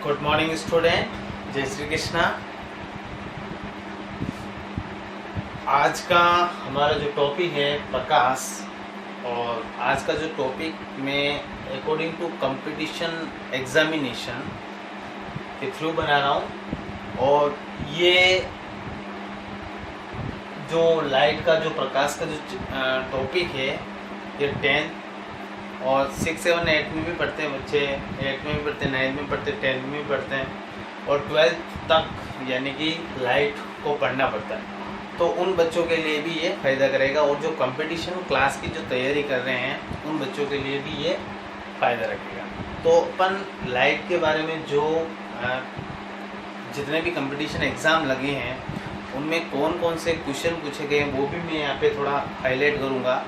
Good morning student, जय श्री कृष्णा। आज का हमारा जो टॉपिक है प्रकाश, और आज का जो टॉपिक मैं अकॉर्डिंग टू कंपटीशन एग्जामिनेशन के थ्रू बना रहा हूँ। और ये जो लाइट का जो प्रकाश का जो टॉपिक है ये 10th और 6, 7, 8 में भी पढ़ते हैं बच्चे, 8 में भी पढ़ते हैं, 9 में पढ़ते हैं, 10 में भी पढ़ते हैं और 12th तक यानी कि लाइट को पढ़ना पड़ता है। तो उन बच्चों के लिए भी ये फ़ायदा करेगा, और जो कंपटीशन क्लास की जो तैयारी कर रहे हैं उन बच्चों के लिए भी ये फ़ायदा रखेगा। तो अपन लाइट के बारे में जो जितने भी कंपटीशन एग्ज़ाम लगे हैं उनमें कौन कौन से क्वेश्चन पूछे गए वो भी मैं यहाँ पे थोड़ा हाईलाइट करूँगा,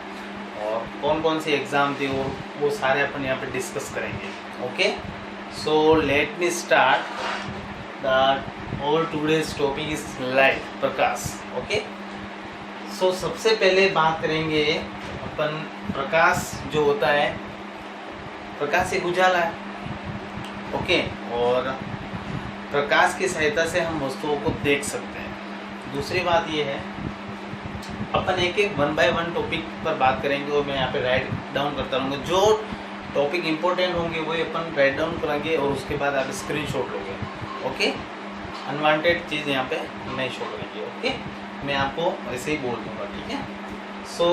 और कौन कौन से एग्ज़ाम थे वो सारे अपन यहाँ पे डिस्कस करेंगे। Okay, so let me start the all today's topic is light, प्रकाश। ओके, सो सबसे पहले बात करेंगे अपन प्रकाश जो होता है। प्रकाश एक उजाला है, ओके, और प्रकाश की सहायता से हम वस्तुओं को देख सकते हैं। दूसरी बात ये है अपन एक 1 by 1 टॉपिक पर बात करेंगे, और मैं यहाँ पे राइट डाउन करता रहूँगा। जो टॉपिक इंपॉर्टेंट होंगे वो अपन राइट डाउन करेंगे और उसके बाद आप स्क्रीनशॉट लोगे। ओके, अनवांटेड चीज़ यहाँ पे नहीं छोड़ेंगे। ओके, मैं आपको ऐसे ही बोल दूँगा, ठीक है। सो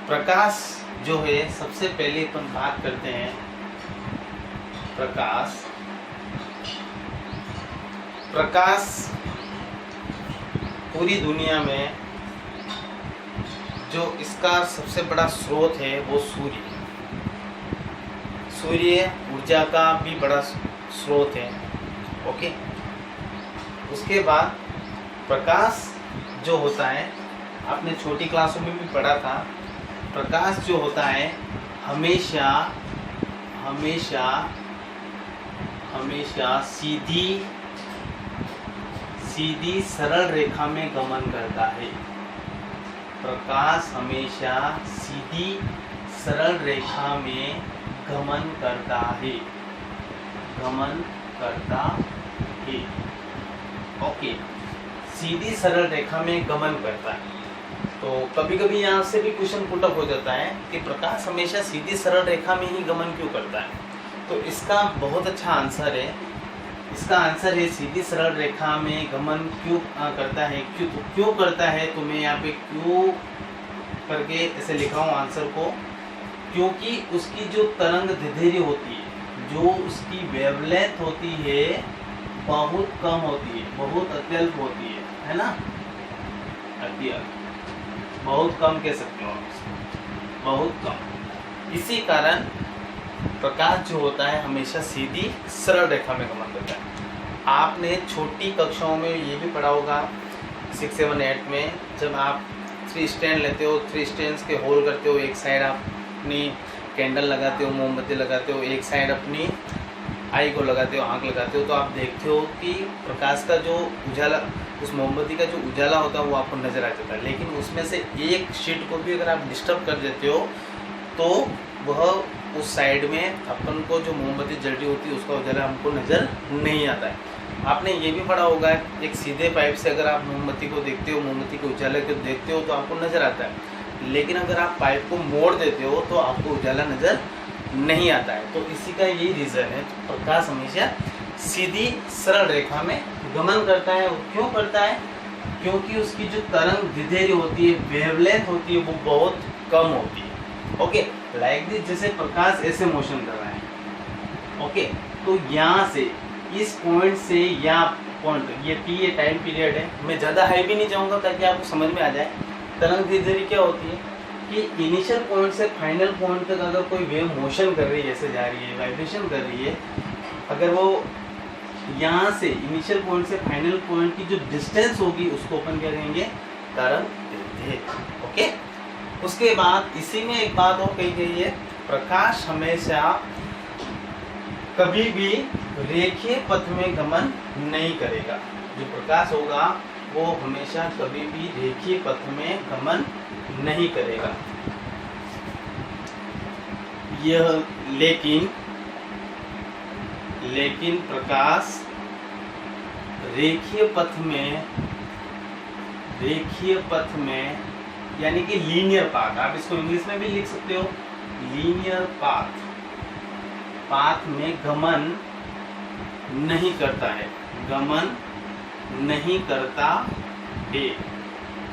प्रकाश जो है, सबसे पहले अपन बात करते हैं प्रकाश पूरी दुनिया में जो इसका सबसे बड़ा स्रोत है वो सूर्य ऊर्जा का भी बड़ा स्रोत है। ओके, उसके बाद प्रकाश जो होता है, आपने छोटी क्लासों में भी पढ़ा था, प्रकाश जो होता है हमेशा सीधी सरल रेखा में गमन करता है। प्रकाश हमेशा सीधी सरल रेखा में गमन करता है। ओके, सीधी सरल रेखा में गमन करता है। तो कभी कभी यहाँ से भी क्वेश्चन पुट अप हो जाता है कि प्रकाश हमेशा सीधी सरल रेखा में ही गमन क्यों करता है। तो इसका बहुत अच्छा आंसर है। इसका आंसर है सीधी सरल रेखा में गमन क्यों करता है। क्यों करता है, तो मैं यहाँ पे क्यों करके ऐसे लिखा हूँ आंसर को, क्योंकि उसकी जो तरंग दैर्ध्य होती है, जो उसकी वेवलेंथ होती है बहुत कम होती है, बहुत अत्यल्प होती है ना, अत्यल्प, बहुत कम कह सकते हो आप, बहुत कम। इसी कारण प्रकाश जो होता है हमेशा सीधी सरल रेखा में गमन करता है। आपने छोटी कक्षाओं में ये भी पढ़ा होगा 6, 7, 8 में, जब आप 3 स्टैंड लेते हो, 3 स्टैंड्स के होल करते हो, एक साइड आप अपनी कैंडल लगाते हो, मोमबत्ती लगाते हो, एक साइड अपनी आई को लगाते हो, आँख लगाते हो, तो आप देखते हो कि प्रकाश का जो उजाला, उस मोमबत्ती का जो उजाला होता है वो आपको नज़र आ जाता है। लेकिन उसमें से एक शीट को भी अगर आप डिस्टर्ब कर देते हो तो वह उस साइड में अपन को जो मोमबत्ती जल रही होती है उसका उजाला हमको नज़र नहीं आता है। आपने ये भी पढ़ा होगा, एक सीधे पाइप से अगर आप मोमबत्ती को देखते हो, मोमबत्ती के उजाले को देखते हो तो आपको नज़र आता है, लेकिन अगर आप पाइप को मोड़ देते हो तो आपको उजाला नज़र नहीं आता है। तो इसी का यही रीज़न है, प्रकाश हमेशा सीधी सरल रेखा में गमन करता है। क्यों करता है, क्योंकि उसकी जो तरंग दैर्ध्य होती है, वेवलेंथ होती है, वो बहुत कम होती है। ओके, लाइक दिस, जैसे प्रकाश ऐसे मोशन कर रहा है। ओके, तो यहाँ से इस पॉइंट से यहाँ पॉइंट, ये टी ये टाइम पीरियड है, मैं ज़्यादा हाई भी नहीं जाऊँगा ताकि आपको समझ में आ जाए। तरंग दैर्ध्य क्या होती है कि इनिशियल पॉइंट से फाइनल पॉइंट तक अगर कोई वेव मोशन कर रही है, ऐसे जा रही है, वाइब्रेशन कर रही है, अगर वो यहाँ से इनिशियल पॉइंट से फाइनल पॉइंट की जो डिस्टेंस होगी उसको अपन क्या कहेंगे, तरंग दैर्ध्य। ओके, उसके बाद इसी में एक बात और कही गई है, प्रकाश हमेशा कभी भी रेखीय पथ में गमन नहीं करेगा। जो प्रकाश होगा वो हमेशा कभी भी रेखीय पथ में गमन नहीं करेगा। यह लेकिन लेकिन प्रकाश रेखीय पथ में यानी कि लीनियर पाथ, आप इसको इंग्लिश में भी लिख सकते हो, लीनियर पाथ में गमन नहीं करता है,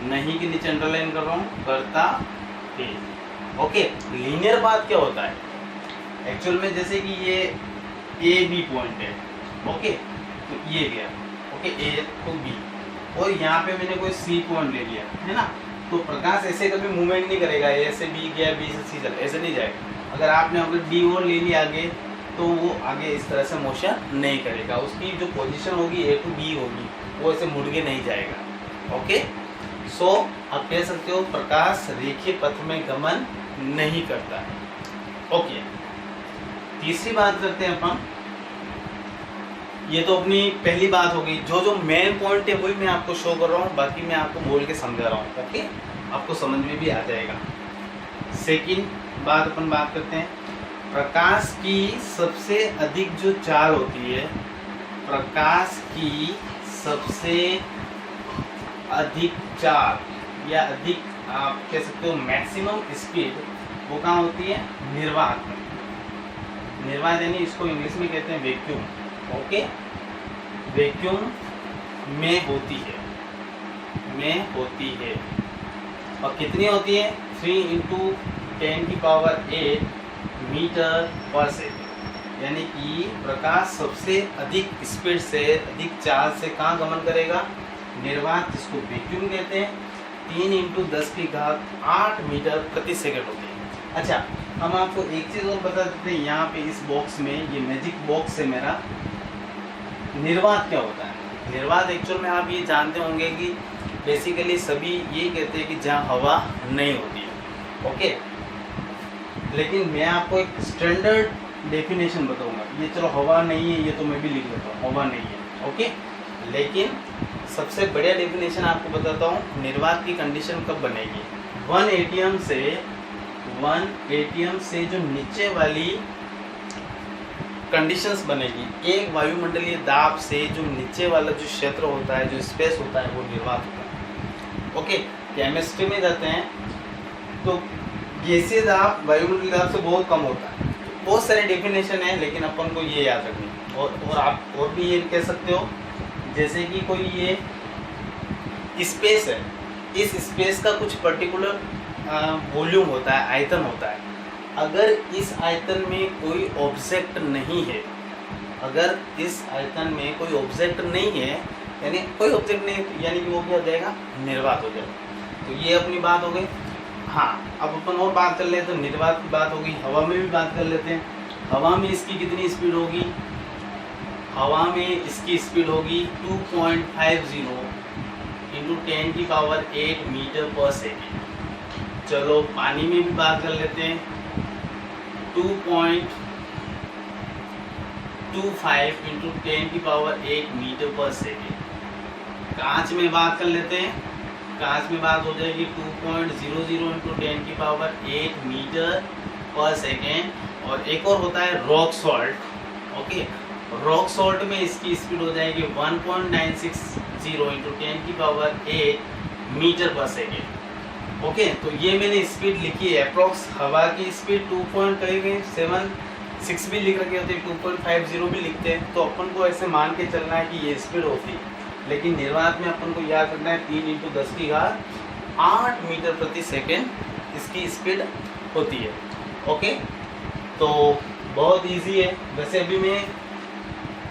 नहीं के नीचे अंडरलाइन कर रहा हूं, करता है। ओके, लीनियर पाथ क्या होता है एक्चुअल में, जैसे कि ये ए बी पॉइंट है, ओके, तो ये गया, ओके, ए तो बी, और यहाँ पे मैंने कोई सी पॉइंट ले लिया है ना, तो प्रकाश ऐसे कभी मूवमेंट नहीं करेगा, ए से बी गया, बी से सी चला, ऐसे नहीं जाएगा। अगर आपने अगर डी और ले लिया आगे, तो वो आगे इस तरह से मोशन नहीं करेगा, उसकी जो पोजीशन होगी ए टू बी होगी, वो ऐसे मुड़ के नहीं जाएगा। ओके, सो आप कह सकते हो प्रकाश रेखीय पथ में गमन नहीं करता है। ओके, तीसरी बात करते हैं अपन, ये तो अपनी पहली बात हो गई, जो मेन पॉइंट है वही मैं आपको शो कर रहा हूँ, बाकी मैं आपको बोल के समझा रहा हूँ। ओके, आपको समझ में भी आ जाएगा। सेकंड बात अपन बात करते हैं, प्रकाश की सबसे अधिक जो चाल होती है, प्रकाश की सबसे अधिक चाल या अधिक आप कह सकते हो मैक्सिमम स्पीड, वो कहाँ होती है, निर्वात में। निर्वात यानी इसको इंग्लिश में कहते हैं वैक्यूम। ओके, वैक्यूम में होती है, और कितनी होती है, 3 × 10⁸ मीटर पर सेकेंड, यानी कि प्रकाश सबसे अधिक स्पीड से, अधिक चाल से कहाँ गमन करेगा, निर्वात, जिसको वैक्यूम कहते हैं, 3 × 10⁸ मीटर प्रति सेकेंड होती है। अच्छा, हम आपको एक चीज़ और बता देते हैं, यहाँ पे इस बॉक्स में, ये मैजिक बॉक्स है मेरा, निर्वात क्या होता है। निर्वात एक्चुअल में आप ये जानते होंगे कि बेसिकली सभी ये कहते हैं कि जहाँ हवा नहीं होती है। ओके, लेकिन मैं आपको एक स्टैंडर्ड डेफिनेशन बताऊंगा, ये चलो हवा नहीं है, ये तो मैं भी लिख लेता हूँ, हवा नहीं है। ओके, लेकिन सबसे बढ़िया डेफिनेशन आपको बताता हूँ, निर्वात की कंडीशन कब बनेगी, 1 एटीएम से जो नीचे वाली कंडीशंस बनेगी, एक वायुमंडलीय दाब से जो नीचे वाला जो क्षेत्र होता है, जो स्पेस होता है, वो निर्वात होता है। ओके, केमिस्ट्री में जाते हैं तो गैसीय दाब वायुमंडलीय दाब से बहुत कम होता है। बहुत सारे डेफिनेशन है, लेकिन अपन को ये याद रखनी, और आप और भी ये कह सकते हो, जैसे कि कोई ये स्पेस है, इस स्पेस का कुछ पर्टिकुलर वॉल्यूम होता है, आयतन होता है। अगर इस आयतन में कोई ऑब्जेक्ट नहीं है, अगर इस आयतन में कोई ऑब्जेक्ट नहीं है, यानी कोई ऑब्जेक्ट नहीं, यानी कि वो क्या हो जाएगा, निर्वात हो जाएगा। तो ये अपनी बात हो गई। हाँ, अब अपन और बात कर लेते हैं, तो निर्वात की बात होगी, हवा में भी बात कर लेते हैं। हवा में इसकी कितनी स्पीड होगी, हवा में इसकी स्पीड होगी 2.50 × 10⁸ मीटर पर सेकेंड। चलो पानी में भी बात कर लेते हैं, 2.25 × 10⁸ मीटर पर सेकेंड। कांच में बात कर लेते हैं, कांच में बात हो जाएगी 2.00 × 10⁸ मीटर पर सेकेंड। और एक और होता है rock salt. Okay, rock salt में इसकी स्पीड हो जाएगी 1.960 × 10⁸ मीटर पर सेकेंड। ओके, तो ये मैंने स्पीड लिखी है अप्रोक्स। हवा की स्पीड 2.76 भी लिख रखी होती है, 2.50 भी लिखते हैं, तो अपन को ऐसे मान के चलना है कि ये स्पीड होती है। लेकिन निर्वात में अपन को याद रखना है 3 × 10⁸ मीटर प्रति सेकेंड इसकी स्पीड होती है। ओके, तो बहुत इजी है। वैसे अभी मैं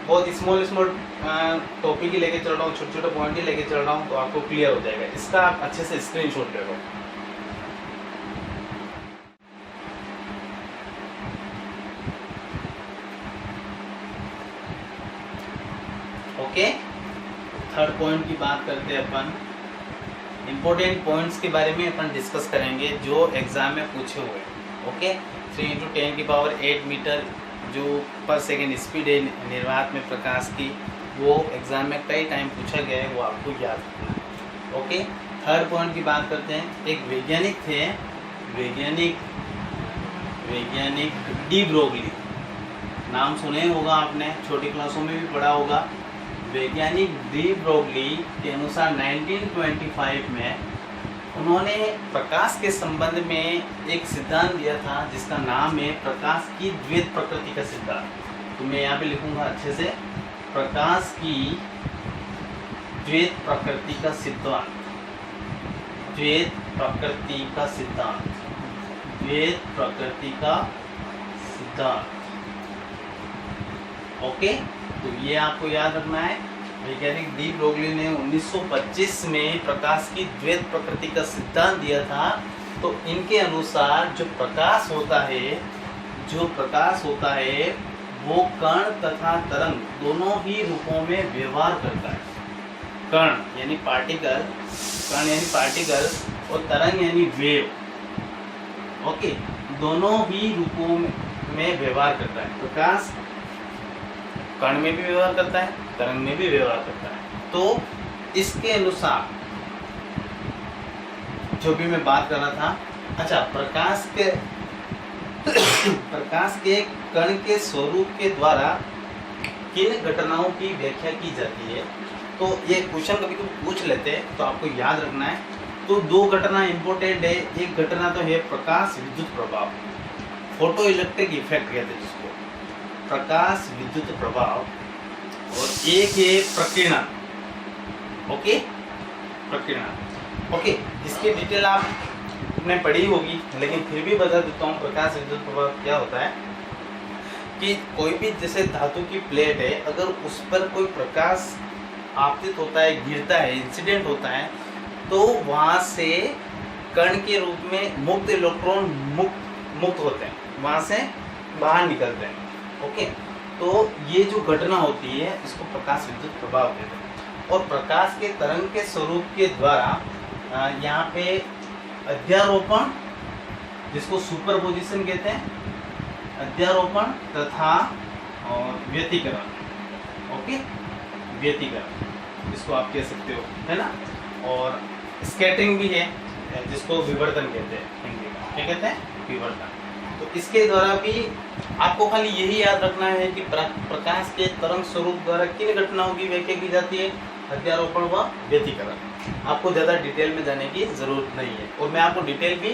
बहुत स्मॉल टॉपिक ही लेके चल रहा हूँ, छोटे छोटे पॉइंट ही लेके चल रहा हूँ, तो आपको क्लियर हो जाएगा। इसका आप अच्छे से स्क्रीनशॉट ले लो। ओके, थर्ड पॉइंट की बात करते हैं अपन। इम्पोर्टेंट पॉइंट्स के बारे में अपन डिस्कस करेंगे जो एग्जाम में पूछे हुए। ओके, 3 × 10⁸ मीटर जो पर सेकेंड स्पीड है निर्वात में प्रकाश की, वो एग्जाम में कई टाइम पूछा गया है, वो आपको याद रखना है। ओके, थर्ड पॉइंट की बात करते हैं। एक वैज्ञानिक थे, वैज्ञानिक डी ब्रोगली। नाम सुने होगा आपने, छोटी क्लासों में भी पढ़ा होगा। वैज्ञानिक डी ब्रोगली के अनुसार 1925 में उन्होंने प्रकाश के संबंध में एक सिद्धांत दिया था जिसका नाम है प्रकाश की द्वैत प्रकृति का सिद्धांत। तो मैं यहाँ पे लिखूंगा अच्छे से, प्रकाश की द्वैत प्रकृति का सिद्धांत, द्वैत प्रकृति का सिद्धांत, द्वैत प्रकृति का सिद्धांत। ओके, तो ये आपको याद रखना है। वैज्ञानिक डी ब्रोगली ने 1925 में प्रकाश की द्वैत प्रकृति का सिद्धांत दिया था। तो इनके अनुसार जो प्रकाश होता है वो कण तथा तरंग दोनों ही रूपों में व्यवहार करता है। कण यानी पार्टिकल, और तरंग यानी वेव, ओके, दोनों ही रूपों में व्यवहार करता है। प्रकाश कण में भी व्यवहार करता है, तरंग में भी व्यवहार करता है। तो इसके अनुसार जो भी मैं बात कर रहा था, अच्छा, प्रकाश के कण के स्वरूप के द्वारा किन घटनाओं की व्याख्या की जाती है। तो ये क्वेश्चन कभी कभी पूछ लेते हैं, तो आपको याद रखना है। तो दो घटना इंपॉर्टेंट है। एक घटना तो है प्रकाश विद्युत प्रभाव, फोटो इलेक्ट्रिक इफेक्ट कहते हैं जिसको, प्रकाश विद्युत प्रभाव, और एक है प्रकीर्णन। ओके, प्रकीर्णन। ओके, इसकी डिटेल आपने पढ़ी होगी, लेकिन फिर भी बता देता हूँ। प्रकाश विद्युत प्रभाव क्या होता है कि कोई भी जैसे धातु की प्लेट है, अगर उस पर कोई प्रकाश आपतित होता है, गिरता है, इंसिडेंट होता है, तो वहाँ से कण के रूप में मुक्त इलेक्ट्रॉन मुक्त होते हैं, वहाँ से बाहर निकलते हैं। ओके, तो ये जो घटना होती है इसको प्रकाश विद्युत प्रभाव कहते हैं। और प्रकाश के तरंग के स्वरूप के द्वारा यहाँ पे अध्यारोपण, जिसको सुपरपोजिशन कहते हैं, अध्यारोपण तथा व्यतिकरण। ओके, व्यतिकरण इसको आप कह सकते हो, है ना। और स्कैटरिंग भी है, जिसको विवर्तन कहते हैं हिंदी में। क्या कहते हैं? विवर्तन। तो इसके द्वारा भी आपको खाली यही याद रखना है कि प्रकाश के तरंग स्वरूप द्वारा किन घटनाओं की व्याख्या की जाती है, अध्यारोपण व व्यतिकरण। आपको ज़्यादा डिटेल में जाने की ज़रूरत नहीं है, और मैं आपको डिटेल भी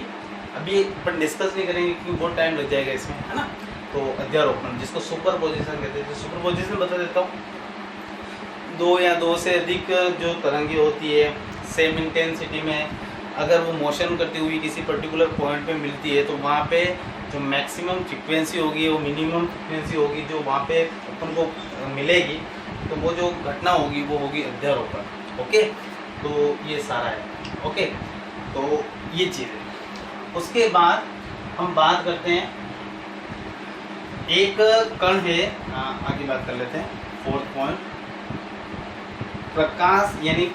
अभी पर डिस्कस नहीं करेंगे क्योंकि बहुत टाइम लग जाएगा इसमें, है ना। तो अध्यारोपण, जिसको सुपरपोजिशन कहते हैं, सुपरपोजिशन बता देता हूँ। दो या दो से अधिक जो तरंगे होती है सेम इंटेंसिटी में, अगर वो मोशन करती हुई किसी पर्टिकुलर पॉइंट पे मिलती है, तो वहाँ पे जो मैक्सिमम फ्रीक्वेंसी होगी वो मिनिमम फ्रीक्वेंसी होगी जो वहाँ पे अपन को मिलेगी, तो वो जो घटना होगी वो होगी अध्यारोपण। ओके, तो ये सारा है। ओके, तो ये चीज़ है। उसके बाद हम बात करते हैं, एक कण है, आगे बात कर लेते हैं। फोर्थ पॉइंट, प्रकाश यानी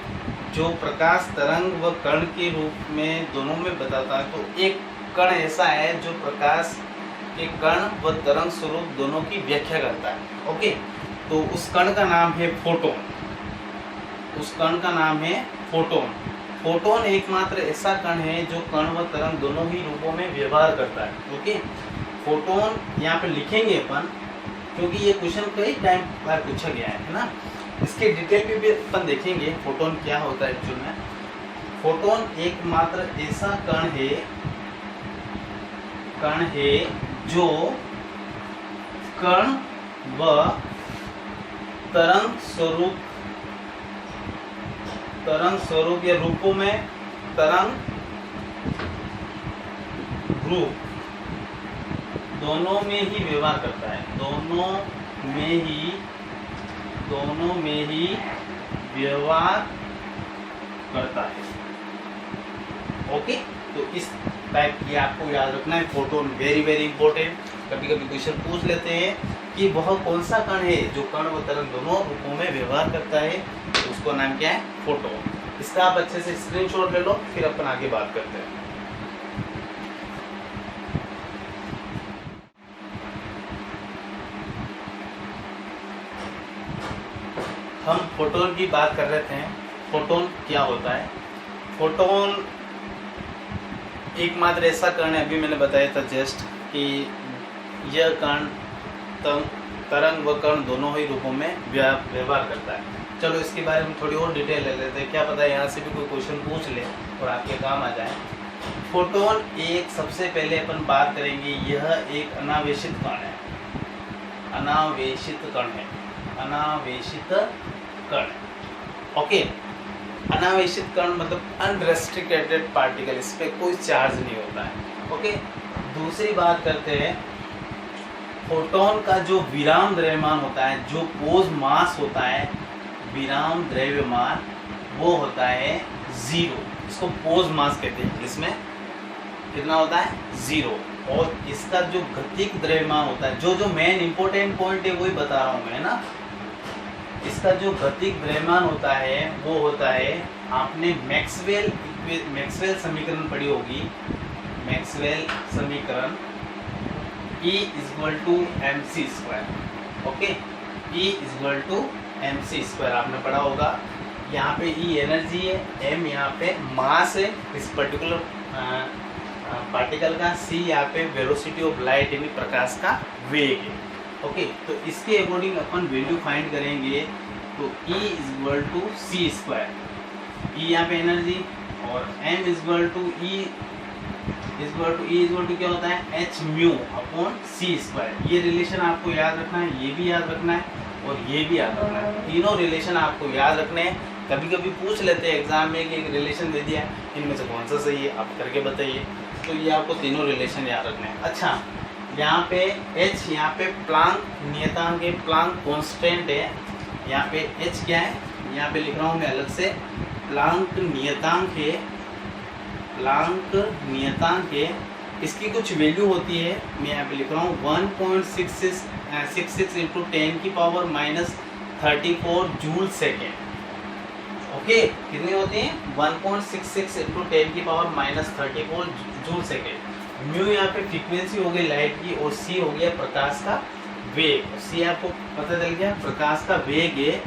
जो प्रकाश तरंग व कण के रूप में दोनों में बताता है। तो एक कण ऐसा है जो प्रकाश के कण व तरंग स्वरूप दोनों की व्याख्या करता है। ओके, तो उस कण का नाम है फोटोन। उस कण का नाम है फोटोन। फोटोन एकमात्र ऐसा कण है जो कण व तरंग दोनों ही रूपों में व्यवहार करता है। ओके, फोटोन यहाँ पे लिखेंगे अपन, क्योंकि ये क्वेश्चन कई टाइम बार पूछा गया है ना। इसके डिटेल भी अपन देखेंगे फोटोन क्या होता है एक्चुअल में। फोटोन एकमात्र ऐसा कण है जो कण व तरंग स्वरूप या रूपों में, तरंग रूप दोनों में ही व्यवहार करता है। दोनों में ही व्यवहार करता है। ओके, तो इस टाइप की आपको याद रखना है। Photon very very important. कभी कभी क्वेश्चन पूछ लेते हैं कि वह कौन सा कण है जो कण व तरंग दोनों रूपों में व्यवहार करता है, तो उसको नाम क्या है? फोटोन। इसका आप अच्छे से स्क्रीनशॉट ले लो, फिर अपन आगे बात करते हैं। हम फोटोन की बात कर रहे थे। फोटोन क्या होता है? फोटोन एकमात्र ऐसा कण है, अभी मैंने बताया था जस्ट, कि यह कण तरंग व कण दोनों ही रूपों में व्यवहार करता है। चलो इसके बारे में थोड़ी और डिटेल ले लेते हैं, क्या पता है यहाँ से भी कोई क्वेश्चन पूछ ले और आपके काम आ जाए। फोटोन एक, सबसे पहले अपन बात करेंगे, यह एक अनावेशित कण है। अनावेशित कण है, अनावेशित कण। ओके, अनावेशित कण मतलब अनरेस्ट्रिक्टेड पार्टिकल, इस पे कोई चार्ज नहीं होता है। ओके, दूसरी बात करते हैं, फोटोन का जो विराम द्रव्यमान होता है, जो पोज मास होता है, विराम द्रव्यमान, वो होता है 0। इसको पोज मास कहते हैं, इसमें कितना होता है 0। और इसका जो गतिक द्रव्यमान होता है, जो मेन इंपॉर्टेंट पॉइंट है वही बता रहा हूँ मैं ना। इसका जो गतिक द्रव्यमान होता है वो होता है, आपने मैक्सवेल समीकरण पढ़ी होगी, मैक्सवेल समीकरण E = mc²। Okay, E = mc² आपने पढ़ा होगा। यहाँ पे E एनर्जी है, m यहाँ पे मास है इस पर्टिकुलर पार्टिकल का, c यहाँ पे वेलोसिटी ऑफ लाइट यानी प्रकाश का वेग है। ओके, तो इसके अकॉर्डिंग अपन वैल्यू फाइंड करेंगे, तो E = c², E यहाँ पे एनर्जी, और m क्या होता है hμ/c²। ये रिलेशन आपको याद रखना है, ये भी याद रखना है और ये भी याद रखना है। तीनों रिलेशन आपको याद रखने हैं। कभी कभी पूछ लेते हैं एग्जाम में कि एक रिलेशन दे दिया, इनमें से कौन सा सही है, आप करके बताइए। तो ये आपको तीनों रिलेशन याद रखने हैं। अच्छा, यहाँ पे h, यहाँ पे प्लांक नियतांक है, प्लांक कांस्टेंट है। यहाँ पे h क्या है, यहाँ पे लिख रहा हूँ मैं अलग से, प्लांक नियतांक है, प्लांक नियतांक है। इसकी कुछ वैल्यू होती है, मैं यहाँ पे लिख रहा हूँ 1.66 × 10⁻34 जूल सेकेंड। ओके, कितनी होती है 1.66 × 10⁻34 जूल सेकेंड। म्यू यहाँ पे फ्रीक्वेंसी हो गई लाइट की, और सी हो गया प्रकाश का वेग। सी आपको पता चल गया प्रकाश का वेग है,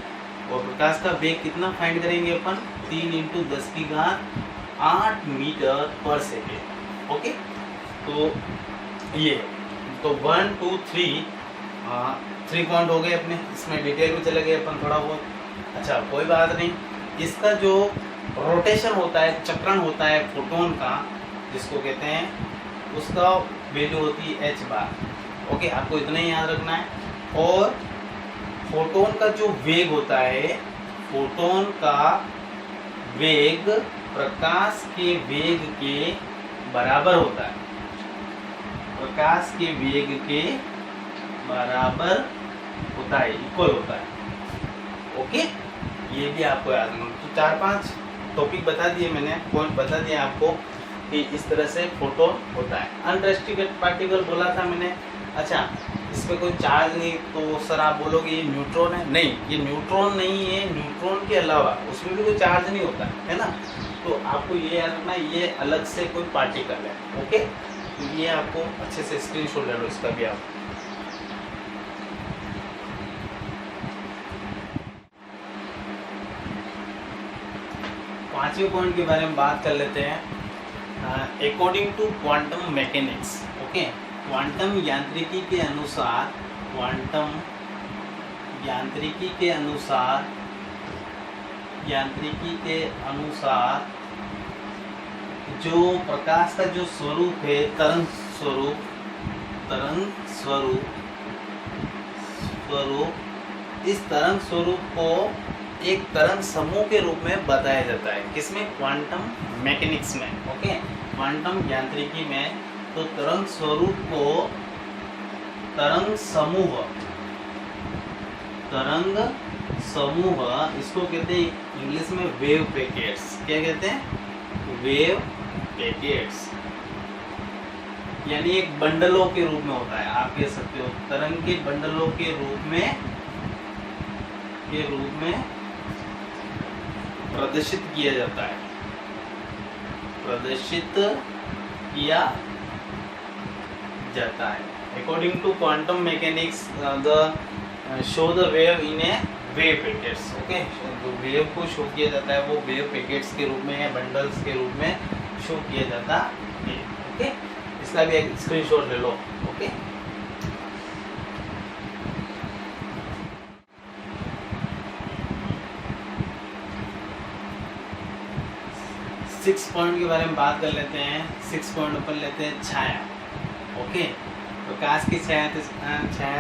और प्रकाश का वेग कितना फाइंड करेंगे अपन, 3 × 10⁸ मीटर/सेकेंड। ओके, तो ये तो 1 2 3 पॉइंट हो गए अपने, इसमें डिटेल में चले गए अपन थोड़ा बहुत। अच्छा, कोई बात नहीं। इसका जो रोटेशन होता है, चक्रण होता है फोटोन का, जिसको कहते हैं, उसका वैल्यू होती है h⁻। ओके, आपको इतना ही याद रखना है। और फोटोन का जो वेग होता है, फोटोन का वेग प्रकाश के वेग के बराबर होता है, प्रकाश के वेग के बराबर होता है, इक्वल होता है। ओके, ये भी आपको याद रखना। तो 4-5 टॉपिक बता दिए मैंने, पॉइंट बता दिए आपको कि इस तरह से फोटोन होता है। अनरेस्ट्रिक्टेड पार्टिकल बोला था मैंने। अच्छा, इस पे कोई चार्ज नहीं, तो सर आप बोलोगे ये न्यूट्रॉन है। नहीं, ये न्यूट्रॉन नहीं है, न्यूट्रॉन के अलावा उसमें भी कोई चार्ज नहीं होता है ना। तो आपको ये याद रखना, ये अलग से कोई पार्टिकल है। ओके, तो ये आपको अच्छे से स्क्रीनशॉट ले लो इसका भी आप। पांचवें पॉइंट के बारे में बात कर लेते हैं। According to quantum mechanics. Okay, quantum यांत्रिकी के अनुसार, क्वांटम यांत्रिकी के अनुसार, यांत्रिकी के अनुसार जो प्रकाश का जो स्वरूप है, तरंग स्वरूप, इस तरंग स्वरूप को एक तरंग समूह के रूप में बताया जाता है। किसमें, क्वांटम मैकेनिक्स में। ओके, क्वांटम यांत्रिकी में तो तरंग स्वरूप को तरंग समूह इसको कहते हैं इंग्लिश में वेव पैकेट्स। क्या कहते हैं, वेव पैकेट्स, यानी एक बंडलों के रूप में होता है। आप कह सकते हो तरंग के बंडलों के रूप में प्रदर्शित किया जाता है, प्रदर्शित किया जाता है। According to quantum mechanics, the show the wave in a wave packets. Okay, जो वेव को शो किया जाता है वो वेव पैकेट्स के रूप में या बंडल्स के रूप में शो किया जाता है। ओके, इसका भी एक स्क्रीनशॉट ले लो। ओके, 6 पॉइंट के बारे में बात कर लेते हैं। 6 पॉइंट अपन लेते हैं छाया। ओके, प्रकाश की छाया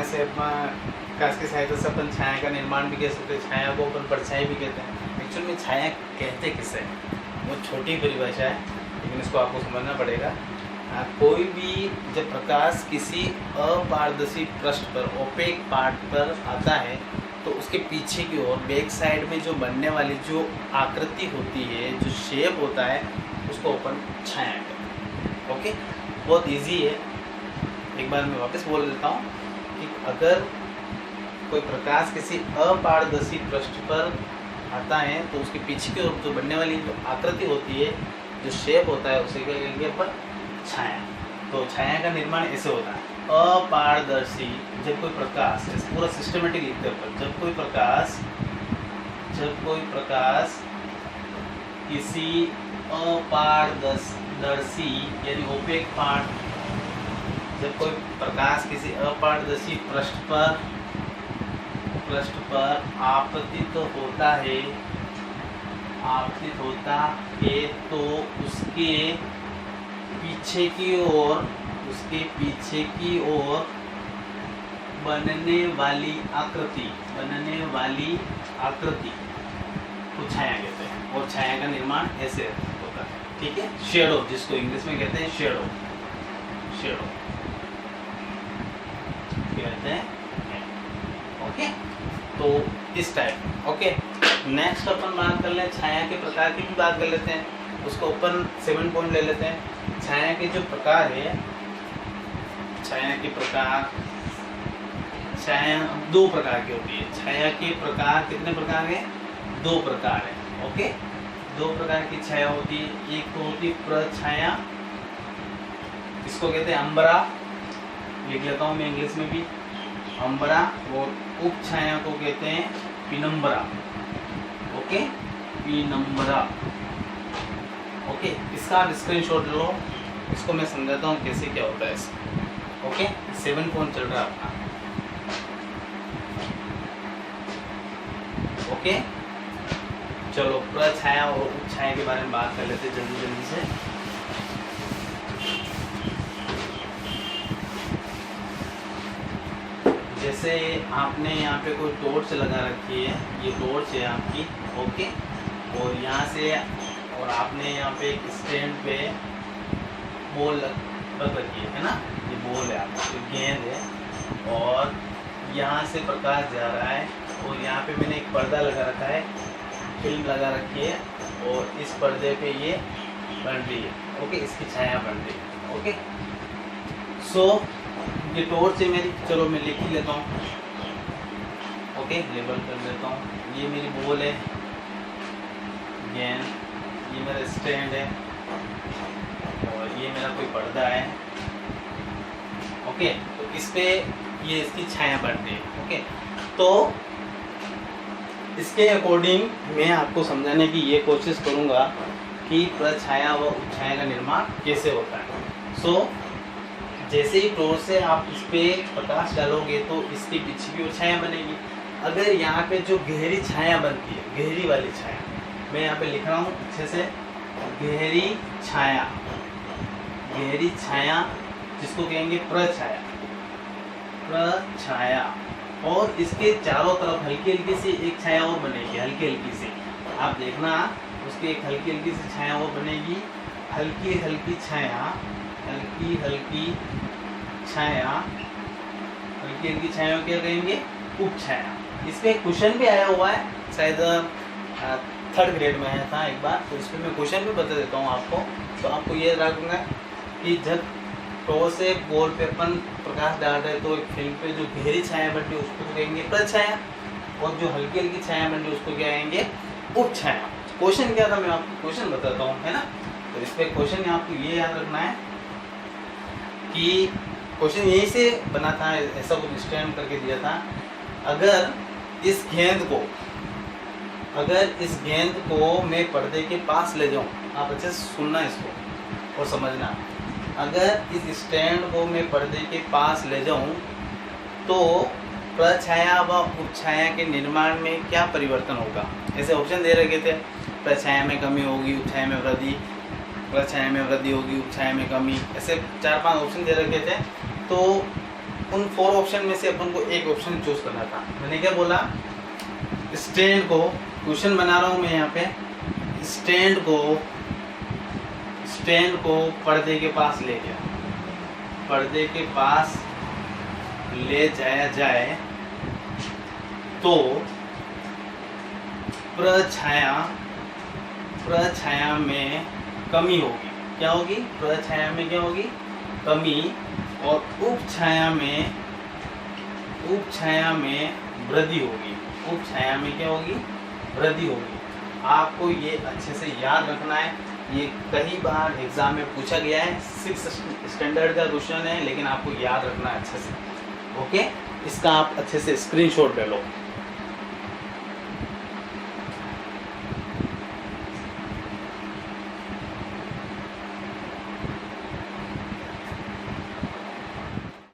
से अपन छाया का निर्माण भी कह सकते हैं, छाया को अपन परछाई भी कहते हैं। एक्चुअल में छाया कहते किसे, वो छोटी परिभाषा है, लेकिन इसको आपको समझना पड़ेगा। कोई भी जब प्रकाश किसी अपारदर्शी पृष्ठ पर, ओपेक पार्ट पर आता है, तो उसके पीछे की ओर बैक साइड में जो बनने वाली जो आकृति होती है, जो शेप होता है, उसको अपन छाया कहते हैं। ओके, बहुत इजी है। एक बार मैं वापस बोल देता हूँ कि अगर कोई प्रकाश किसी अपारदर्शी पृष्ठ पर आता है, तो उसके पीछे की ओर जो बनने वाली जो आकृति होती है, जो शेप होता है, उसे क्या कहेंगे अपन? छाया। तो छाया का निर्माण ऐसे होता है, अपारदर्शी, जब कोई प्रकाश, पूरा सिस्टमेटिक लिखते हैं अपन, जब कोई प्रकाश किसी अपारदर्शी यानी ओपेक पार्ट, जब कोई प्रकाश किसी अपारदर्शी पृष्ठ पर आपतित होता है, तो उसके पीछे की ओर बनने वाली आकृति को छाया कहते हैं। और छाया का निर्माण ऐसे होता है, ठीक है। शेडो, जिसको इंग्लिश में कहते हैं शेडो कहते हैं। ओके, तो इस टाइप। ओके, नेक्स्ट अपन बात कर ले, छाया के प्रकार की भी बात कर लेते हैं। उसको अपन 7 पॉइंट ले लेते हैं। छाया के जो प्रकार है, छाया 2 प्रकार की होती है। छाया के प्रकार कितने प्रकार हैं? 2 प्रकार है। ओके, 2 प्रकार की छाया होती है। एक तो होती है प्रछाया, इसको कहते हैं अम्बरा, लिख लेता हूँ मैं इंग्लिश में भी, अम्बरा। और उप छाया को कहते हैं पिनम्बरा। ओके, पिनम्बरा। ओके, इसका आप स्क्रीनशॉट लो, इसको मैं समझाता हूँ कैसे क्या होता है इसका। ओके, 7 पॉइंट चल रहा है अपना। ओके, चलो प्रछाया और उपछाया के बारे में बात कर लेते हैं जल्दी से। जैसे आपने यहाँ पे कोई टॉर्च लगा रखी है, ये टॉर्च है आपकी। ओके, और यहाँ से, और आपने यहाँ पे एक स्टैंड पे बॉल रख रखी है ना, ये बॉल है आपकी, गेंद है, और यहाँ से प्रकाश जा रहा है, और यहाँ पे मैंने एक पर्दा लगा रखा है, फिल्म लगा रखी है, और इस पर्दे पे ये बन रही है। ओके, इसकी छाया बन रही है। ओके, सो ये टॉर्च है मेरी, चलो मैं लिख ही लेता हूँ। ओके, लेबल कर लेता हूँ। ये मेरी बॉल है, गेंद, ये मेरा स्टैंड है, और ये मेरा कोई पर्दा है। ओके, तो इस पे ये इसकी छाया बन रही है। ओके, तो इसके अकॉर्डिंग मैं आपको समझाने की ये कोशिश करूँगा कि प्रछाया व उपछाया का निर्माण कैसे होता है। सो जैसे ही टॉर्च से आप इस पे प्रकाश डालोगे, तो इसके पीछे की ओर छाया बनेगी। अगर यहाँ पे जो गहरी छाया बनती है, गहरी वाली छाया, मैं यहाँ पे लिख रहा हूँ अच्छे से, गहरी छाया जिसको कहेंगे प्रछाया, और इसके चारों तरफ हल्की हल्की सी एक छाया और बनेगी, हल्की हल्की सी। आप देखना, उसकी एक हल्की हल्की सी छाया और बनेगी, हल्की हल्की छाया क्या कहेंगे? उपछाया। इस पे क्वेश्चन भी आया हुआ है, शायद 3rd ग्रेड में आया था एक बार, तो इस पर मैं क्वेश्चन भी बता देता हूँ आपको। तो आपको ये रखना कि जब टॉर्च से बॉल पे अपन प्रकाश डाल रहे हैं, तो एक फिल्म पे जो गहरी छाया बन रही है उसको तो कहेंगे प्रछाया, और जो हल्की हल्की छाया बन रही है उसको क्या कहेंगे? उपछाया। क्वेश्चन क्या था, मैं आपको क्वेश्चन बताता हूँ, है ना। तो इस पर क्वेश्चन आपको ये याद रखना है कि क्वेश्चन यहीं से बना था, ऐसा कुछ स्टैंड करके दिया था। अगर इस गेंद को मैं पर्दे के पास ले जाऊं, आप अच्छे से सुनना इसको और समझना। अगर इस स्टैंड को मैं पर्दे के पास ले जाऊं, तो प्रछाया व उपछाया के निर्माण में क्या परिवर्तन होगा? ऐसे ऑप्शन दे रखे थे, प्रछाया में कमी होगी, उपछाया में वृद्धि, प्रछाया में वृद्धि होगी, उपछाया में कमी, ऐसे 4-5 ऑप्शन दे रखे थे। तो उन 4 ऑप्शन में से अपन को एक ऑप्शन चूज करना था। मैंने क्या बोला, स्टैंड को, क्वेश्चन बना रहा हूँ मैं यहाँ पे, स्टैंड को पर्दे के पास ले गया, पर्दे के पास ले जाया जाए तो प्रछाया में कमी होगी। क्या होगी? प्रछाया में क्या होगी? कमी। और उपछाया में वृद्धि होगी। उपछाया में क्या होगी? वृद्धि होगी। आपको ये अच्छे से याद रखना है। ये कई बार एग्जाम में पूछा गया है, 6th स्टैंडर्ड का क्वेश्चन है, लेकिन आपको याद रखना है अच्छे से। ओके, इसका आप अच्छे से स्क्रीनशॉट ले लो।